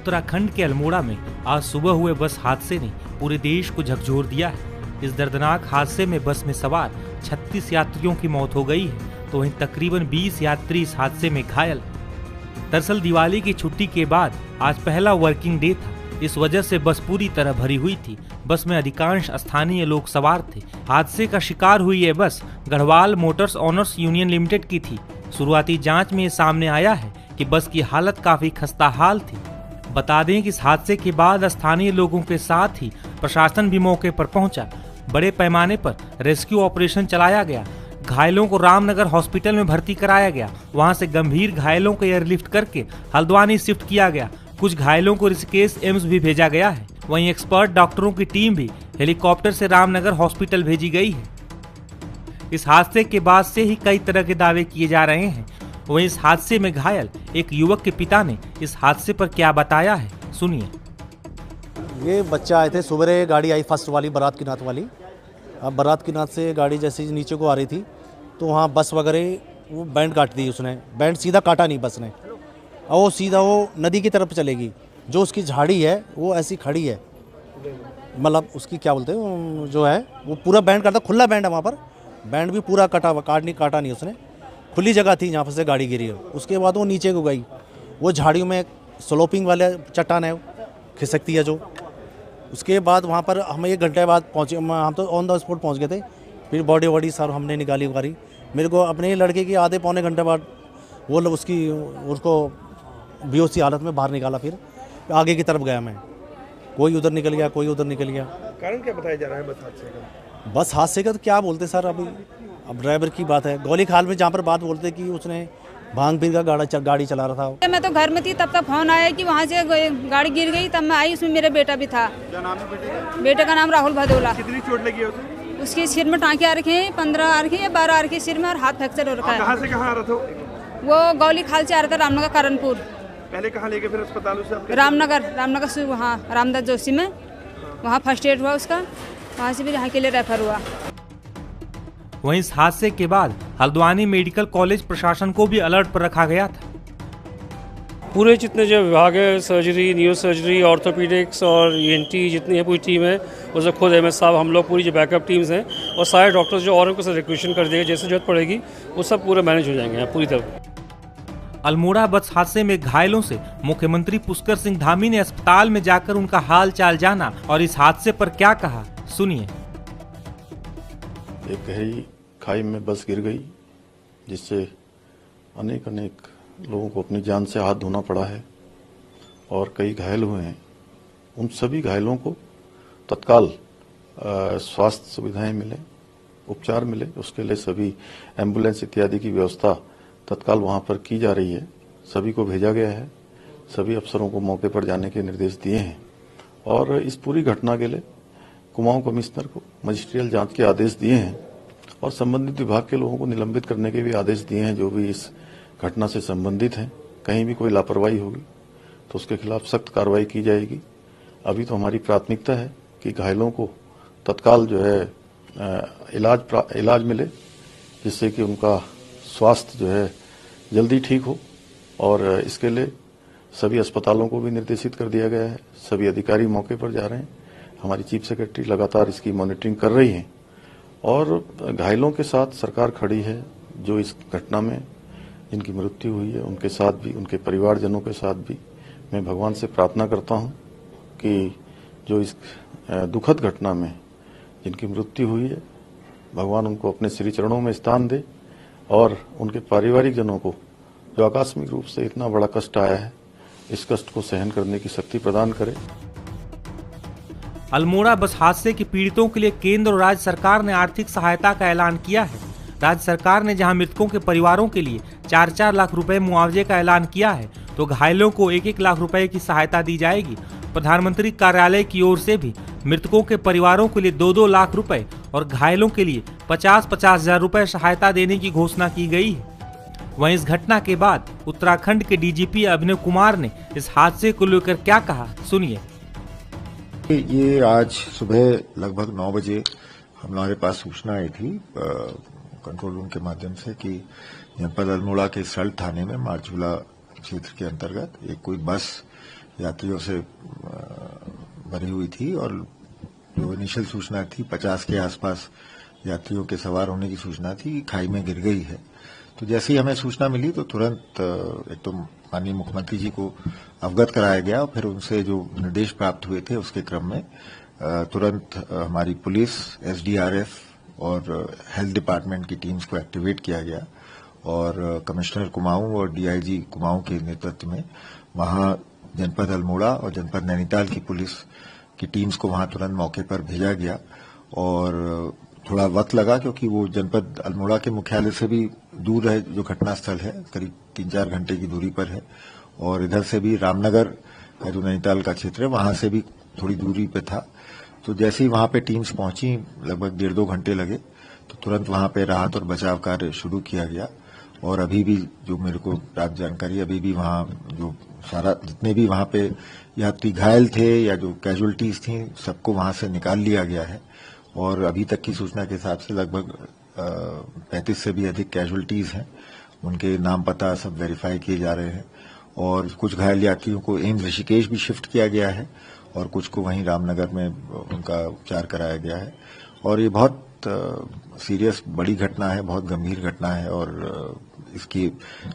उत्तराखंड के अल्मोड़ा में आज सुबह हुए बस हादसे ने पूरे देश को झकझोर दिया है। इस दर्दनाक हादसे में बस में सवार 36 यात्रियों की मौत हो गई है, तो वहीं तकरीबन 20 यात्री इस हादसे में घायल। दरअसल दिवाली की छुट्टी के बाद आज पहला वर्किंग डे था, इस वजह से बस पूरी तरह भरी हुई थी। बस में अधिकांश स्थानीय लोग सवार थे। हादसे का शिकार हुई ये बस Garhwal Motors owners union limited की थी। शुरुआती जांच में ये सामने आया है कि बस की हालत काफी खस्ताहाल थी। बता दें कि इस हादसे के बाद स्थानीय लोगों के साथ ही प्रशासन भी मौके पर पहुंचा। बड़े पैमाने पर रेस्क्यू ऑपरेशन चलाया गया। घायलों को रामनगर हॉस्पिटल में भर्ती कराया गया। वहां से गंभीर घायलों को एयरलिफ्ट करके हल्द्वानी शिफ्ट किया गया। कुछ घायलों को ऋषिकेश एम्स भी भेजा गया है। वहीं एक्सपर्ट डॉक्टरों की टीम भी हेलीकॉप्टर से रामनगर हॉस्पिटल भेजी गई है। इस हादसे के बाद से ही कई तरह के दावे किए जा रहे हैं। वहीं इस हादसे में घायल एक युवक के पिता ने इस हादसे पर क्या बताया है, सुनिए। ये बच्चा आए थे सुबह, गाड़ी आई फर्स्ट वाली बारात की नाथ वाली। अब बारात की नाथ से गाड़ी जैसे नीचे को आ रही थी तो वहाँ बस वगैरह वो बैंड काट दी उसने। बैंड सीधा काटा नहीं बस ने, और वो सीधा वो नदी की तरफ चलेगी। जो उसकी झाड़ी है वो ऐसी खड़ी है, मतलब उसकी क्या बोलते हैं जो है वो पूरा बैंड काटा, खुला बैंड है वहाँ पर। बैंड भी पूरा काटा नहीं उसने, खुली जगह थी जहाँ पर से गाड़ी गिरी है। उसके बाद वो नीचे को गई, वो झाड़ियों में स्लोपिंग वाले चट्टान है खिसकती है जो। उसके बाद वहाँ पर हम 1 घंटे बाद पहुँचे। हम तो ऑन द स्पॉट पहुँच गए थे। फिर बॉडी सर हमने निकाली उगारी। मेरे को अपने ही लड़के की आधे पौने घंटे बाद वो उसको बेहोशी हालत में बाहर निकाला। फिर आगे की तरफ गया मैं, कोई उधर निकल गया, कोई उधर निकल गया। कारण क्या बताया जा रहा है बस हादसे का? बस हादसे का तो क्या बोलते सर, अभी अब ड्राइवर की बात है। गोली खाल में जहाँ पर बात बोलते कि उसने भांग पी का गाड़ी चला रहा था। मैं तो घर में थी, तब तक फोन आया कि वहाँ से गाड़ी गिर गई। तब मैं आई, उसमें मेरा बेटा भी था। क्या नाम है बेटे का? बेटे का नाम राहुल भदौला। कितनी चोट लगी है उसे? उसके सिर में टाँके आ रखे हैं, 15 आ रखे हैं या 12 आ रखे सिर में, और हाथ फ्रैक्चर हो रखा है। कहाँ से कहाँ आ रहा था वो गौली खाल से आ रहा था, रामनगर कारणपुर। पहले कहाँ लेके फिर अस्पताल से? रामनगर से वहाँ रामदास जोशी में, वहाँ फर्स्ट एड हुआ उसका। वहाँ से भी यहाँ के लिए रेफर हुआ। वहीं इस हादसे के बाद हल्द्वानी मेडिकल कॉलेज प्रशासन को भी अलर्ट पर रखा गया था। पूरे जितने जो विभाग है, सर्जरी, न्यूरो सर्जरी, ऑर्थोपीडिक्स और ईएनटी जितनी है पूरी टीम है, उससे खुद एमएस साहब, हम लोग पूरी जो बैकअप टीम्स हैं और सारे डॉक्टर्स जो और उनको से रिक्वेशन कर देंगे, जैसे जरूरत पड़ेगी वो सब पूरे मैनेज हो जाएंगे पूरी तरह। अल्मोड़ा बस हादसे में घायलों से मुख्यमंत्री पुष्कर सिंह धामी ने अस्पताल में जाकर उनका हाल चाल जाना और इस हादसे पर क्या कहा, सुनिए। एक गहरी खाई में बस गिर गई, जिससे अनेक लोगों को अपनी जान से हाथ धोना पड़ा है और कई घायल हुए हैं। उन सभी घायलों को तत्काल स्वास्थ्य सुविधाएं मिले, उपचार मिले, उसके लिए सभी एम्बुलेंस इत्यादि की व्यवस्था तत्काल वहां पर की जा रही है। सभी को भेजा गया है, सभी अफसरों को मौके पर जाने के निर्देश दिए हैं और इस पूरी घटना के लिए कुमाऊं कमिश्नर को मजिस्ट्रियल जांच के आदेश दिए हैं और संबंधित विभाग के लोगों को निलंबित करने के भी आदेश दिए हैं जो भी इस घटना से संबंधित हैं। कहीं भी कोई लापरवाही होगी तो उसके खिलाफ सख्त कार्रवाई की जाएगी। अभी तो हमारी प्राथमिकता है कि घायलों को तत्काल जो है इलाज मिले, जिससे कि उनका स्वास्थ्य जो है जल्दी ठीक हो और इसके लिए सभी अस्पतालों को भी निर्देशित कर दिया गया है। सभी अधिकारी मौके पर जा रहे हैं। हमारी चीफ सेक्रेटरी लगातार इसकी मॉनिटरिंग कर रही हैं और घायलों के साथ सरकार खड़ी है। जो इस घटना में जिनकी मृत्यु हुई है उनके साथ भी, उनके परिवारजनों के साथ भी मैं भगवान से प्रार्थना करता हूं कि जो इस दुखद घटना में जिनकी मृत्यु हुई है, भगवान उनको अपने श्री चरणों में स्थान दे और उनके पारिवारिक जनों को जो आकस्मिक रूप से इतना बड़ा कष्ट आया है, इस कष्ट को सहन करने की शक्ति प्रदान करे। अल्मोड़ा बस हादसे के पीड़ितों के लिए केंद्र और राज्य सरकार ने आर्थिक सहायता का ऐलान किया है। राज्य सरकार ने जहां मृतकों के परिवारों के लिए 4-4 लाख रुपए मुआवजे का ऐलान किया है, तो घायलों को 1-1 लाख रुपए की सहायता दी जाएगी। प्रधानमंत्री कार्यालय की ओर से भी मृतकों के परिवारों के लिए 2-2 लाख रुपए और घायलों के लिए 50-50 हजार रुपए सहायता देने की घोषणा की गई है। वहीं इस घटना के बाद उत्तराखंड के डीजीपी अभिनव कुमार ने इस हादसे को लेकर क्या कहा, सुनिए। ये आज सुबह लगभग 9 बजे हमारे पास सूचना आई थी कंट्रोल रूम के माध्यम से कि जनपद अल्मोड़ा के सल्ट थाने में मारझूला क्षेत्र के अंतर्गत एक कोई बस यात्रियों से भरी हुई थी और जो इनिशियल सूचना थी 50 के आसपास यात्रियों के सवार होने की सूचना थी, खाई में गिर गई है। तो जैसे ही हमें सूचना मिली तो तुरंत एक तो माननीय मुख्यमंत्री जी को अवगत कराया गया और फिर उनसे जो निर्देश प्राप्त हुए थे उसके क्रम में तुरंत हमारी पुलिस, एसडीआरएफ और हेल्थ डिपार्टमेंट की टीम्स को एक्टिवेट किया गया और कमिश्नर कुमाऊं और डीआईजी कुमाऊं के नेतृत्व में वहां जनपद अल्मोड़ा और जनपद नैनीताल की पुलिस की टीम्स को वहां तुरंत मौके पर भेजा गया और थोड़ा वक्त लगा क्योंकि वो जनपद अल्मोड़ा के मुख्यालय से भी दूर है, जो घटनास्थल है करीब 3-4 घंटे की दूरी पर है और इधर से भी रामनगर का जो नैनीताल का क्षेत्र है वहां से भी थोड़ी दूरी पे था। तो जैसे ही वहां पे टीम्स पहुंची, लगभग 1.5-2 घंटे लगे, तो तुरंत वहां पे राहत और बचाव कार्य शुरू किया गया और अभी भी जो मेरे को प्राप्त जानकारी, अभी भी वहां जो सारा जितने भी वहां पे यात्री घायल थे या जो कैजुअलिटीज थी सबको वहां से निकाल लिया गया है और अभी तक की सूचना के हिसाब से लगभग 35 से भी अधिक कैजुअलिटीज हैं। उनके नाम पता सब वेरीफाई किए जा रहे हैं और कुछ घायल यात्रियों को एम्स ऋषिकेश भी शिफ्ट किया गया है और कुछ को वहीं रामनगर में उनका उपचार कराया गया है और ये बहुत सीरियस बड़ी घटना है, बहुत गंभीर घटना है और इसकी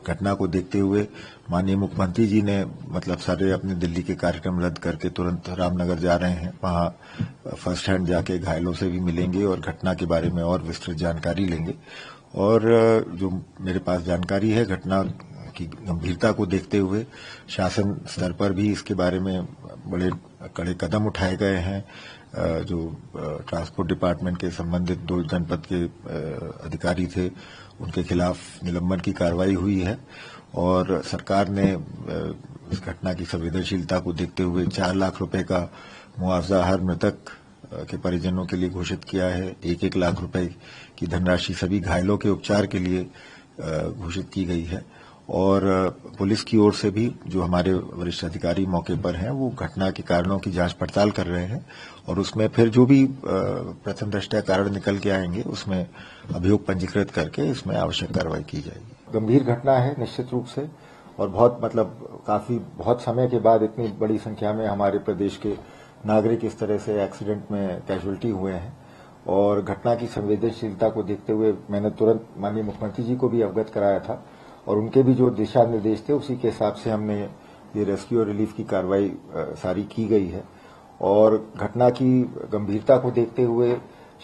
घटना को देखते हुए माननीय मुख्यमंत्री जी ने मतलब सारे अपने दिल्ली के कार्यक्रम रद्द करके तुरंत रामनगर जा रहे हैं। वहां फर्स्ट हैंड जाके घायलों से भी मिलेंगे और घटना के बारे में और विस्तृत जानकारी लेंगे और जो मेरे पास जानकारी है घटना की गंभीरता को देखते हुए शासन स्तर पर भी इसके बारे में बड़े कड़े कदम उठाए गए हैं। जो ट्रांसपोर्ट डिपार्टमेंट के संबंधित 2 जनपद के अधिकारी थे उनके खिलाफ निलंबन की कार्रवाई हुई है और सरकार ने इस घटना की संवेदनशीलता को देखते हुए 4 लाख रुपए का मुआवजा हर मृतक के परिजनों के लिए घोषित किया है। 1-1 लाख रुपए की धनराशि सभी घायलों के उपचार के लिए घोषित की गई है और पुलिस की ओर से भी जो हमारे वरिष्ठ अधिकारी मौके पर हैं वो घटना के कारणों की जांच पड़ताल कर रहे हैं और उसमें फिर जो भी प्रथम दृष्टया कारण निकल के आएंगे उसमें अभियोग पंजीकृत करके इसमें आवश्यक कार्रवाई की जाएगी। गंभीर घटना है निश्चित रूप से और बहुत समय के बाद इतनी बड़ी संख्या में हमारे प्रदेश के नागरिक इस तरह से एक्सीडेंट में कैजुअल्टी हुए हैं और घटना की संवेदनशीलता को देखते हुए मैंने तुरंत माननीय मुख्यमंत्री जी को भी अवगत कराया था और उनके भी जो दिशा निर्देश थे उसी के हिसाब से हमने ये रेस्क्यू और रिलीफ की कार्रवाई सारी की गई है और घटना की गंभीरता को देखते हुए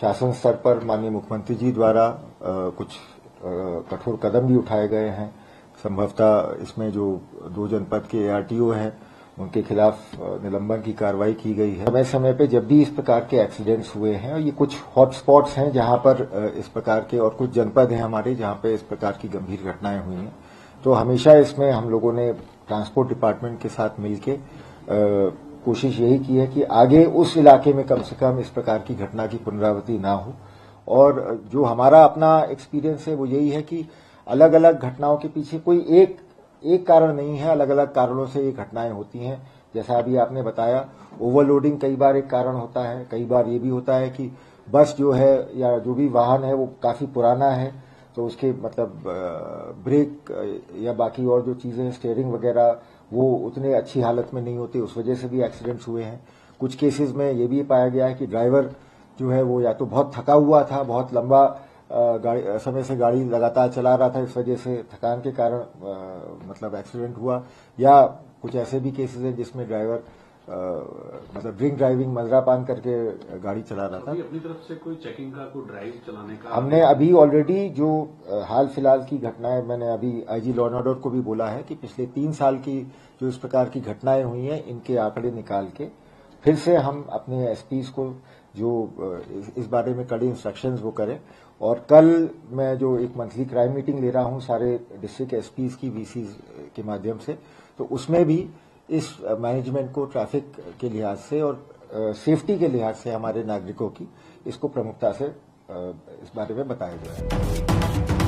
शासन स्तर पर माननीय मुख्यमंत्री जी द्वारा कुछ कठोर कदम भी उठाए गए हैं। संभवतः इसमें जो 2 जनपद के ARTO हैं उनके खिलाफ निलंबन की कार्रवाई की गई है। समय समय पे जब भी इस प्रकार के एक्सीडेंट्स हुए हैं और ये कुछ हॉटस्पॉट्स हैं जहां पर इस प्रकार के और कुछ जनपद हैं हमारे जहां पे इस प्रकार की गंभीर घटनाएं हुई हैं, तो हमेशा इसमें हम लोगों ने ट्रांसपोर्ट डिपार्टमेंट के साथ मिलके कोशिश यही की है कि आगे उस इलाके में कम से कम इस प्रकार की घटना की पुनरावृत्ति ना हो और जो हमारा अपना एक्सपीरियंस है वो यही है कि अलग अलग घटनाओं के पीछे कोई एक कारण नहीं है, अलग अलग कारणों से ये घटनाएं होती हैं। जैसा अभी आपने बताया ओवरलोडिंग कई बार एक कारण होता है, कई बार ये भी होता है कि बस जो है या जो भी वाहन है वो काफी पुराना है तो उसके मतलब ब्रेक या बाकी और जो चीजें स्टीयरिंग वगैरह वो उतने अच्छी हालत में नहीं होती, उस वजह से भी एक्सीडेंट्स हुए हैं। कुछ केसेस में ये भी पाया गया है कि ड्राइवर जो है वो या तो बहुत थका हुआ था, बहुत लंबा समय से गाड़ी लगातार चला रहा था, इस वजह से थकान के कारण मतलब एक्सीडेंट हुआ या कुछ ऐसे भी केसेस हैं जिसमें ड्राइवर मतलब ड्रिंक ड्राइविंग मदिरापान करके गाड़ी चला रहा था। अपनी तरफ से कोई चेकिंग का कोई ड्राइव चलाने का हमने अभी ऑलरेडी जो हाल फिलहाल की घटनाएं मैंने अभी आईजी लॉ एंड ऑर्डर को भी बोला है कि पिछले 3 साल की जो इस प्रकार की घटनाएं हुई हैं इनके आंकड़े निकाल के फिर से हम अपने एसपीज को जो इस बारे में कड़े इंस्ट्रक्शंस वो करें और कल मैं जो एक मंथली क्राइम मीटिंग ले रहा हूं सारे डिस्ट्रिक्ट एसपीज की वीसीज के माध्यम से, तो उसमें भी इस मैनेजमेंट को ट्रैफिक के लिहाज से और सेफ्टी के लिहाज से हमारे नागरिकों की इसको प्रमुखता से इस बारे में बताया गया है।